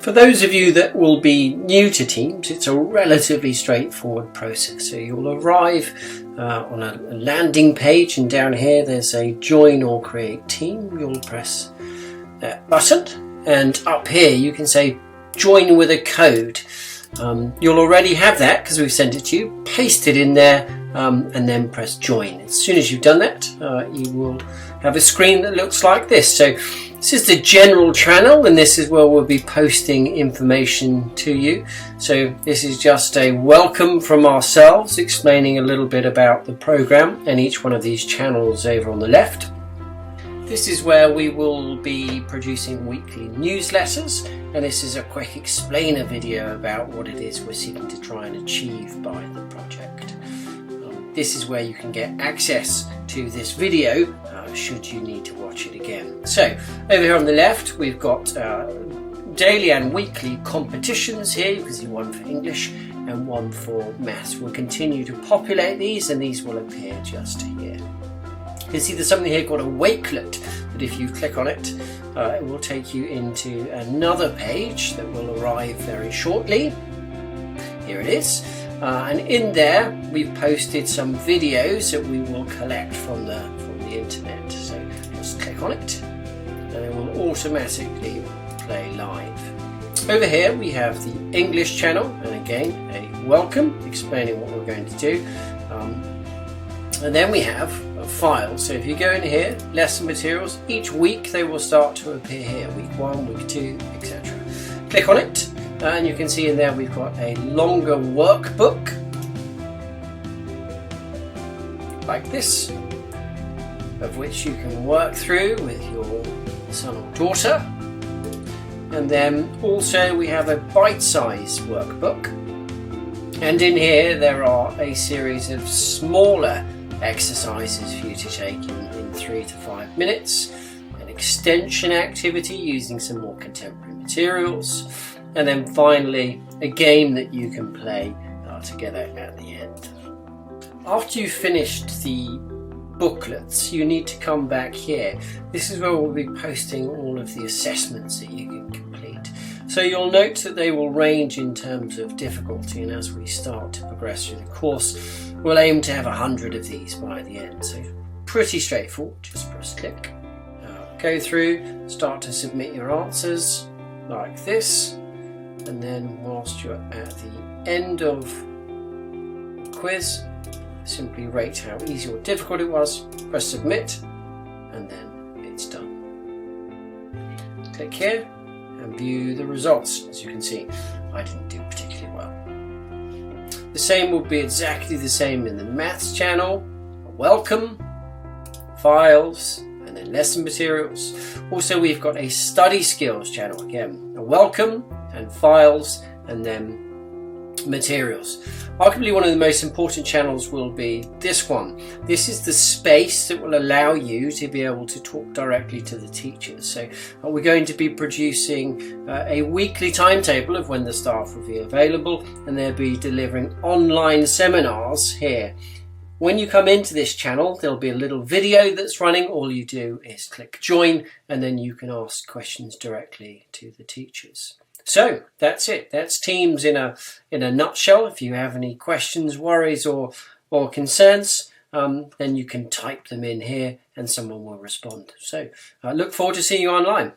For those of you that will be new to Teams, it's a relatively straightforward process. So you'll arrive on a landing page, and down here there's a join or create team. You'll press that button, and up here you can say join with a code. You'll already have that because we've sent it to you. Paste it in there and then press join. As soon as you've done that, you will have a screen that looks like this. So this is the general channel, and this is where we'll be posting information to you. So this is just a welcome from ourselves, explaining a little bit about the program and each one of these channels over on the left. This is where we will be producing weekly newsletters, and this is a quick explainer video about what it is we're seeking to try and achieve by the project. This is where you can get access to this video should you need to watch it again. So over here on the left we've got daily and weekly competitions here. You can see one for English and one for maths. We'll continue to populate these, and these will appear just here. You can see there's something here called a wakelet, that if you click on it, it will take you into another page that will arrive very shortly. Here it is. And in there we've posted some videos that we will collect from the internet. So just click on it and it will automatically play live. Over here we have the English channel, and again a welcome explaining what we're going to do. And then we have a file. So if you go in here, lesson materials, each week they will start to appear here. Week 1, week 2, etc. Click on it and you can see in there we've got a longer workbook like this, of which you can work through with your son or daughter. And then also we have a bite-sized workbook, and in here there are a series of smaller exercises for you to take in 3 to 5 minutes, an extension activity using some more contemporary materials, and then finally a game that you can play together at the end. After you've finished the booklets, you need to come back here. This is where we'll be posting all of the assessments that you can complete. So you'll note that they will range in terms of difficulty, and as we start to progress through the course, we'll aim to have 100 of these by the end. So pretty straightforward. Just press click, go through, start to submit your answers like this, and then whilst you're at the end of the quiz, simply rate how easy or difficult it was, press submit, and then it's done. Click here and view the results. As you can see, I didn't do particularly well. The same will be exactly the same in the maths channel. Welcome, files, and then lesson materials. Also we've got a study skills channel, again a welcome and files and then materials. Arguably one of the most important channels will be this one. This is the space that will allow you to be able to talk directly to the teachers. So we're going to be producing a weekly timetable of when the staff will be available, and they'll be delivering online seminars here. When you come into this channel, there'll be a little video that's running. All you do is click join, and then you can ask questions directly to the teachers. So that's it. That's Teams in a nutshell. If you have any questions, worries or concerns, then you can type them in here and someone will respond. So I look forward to seeing you online.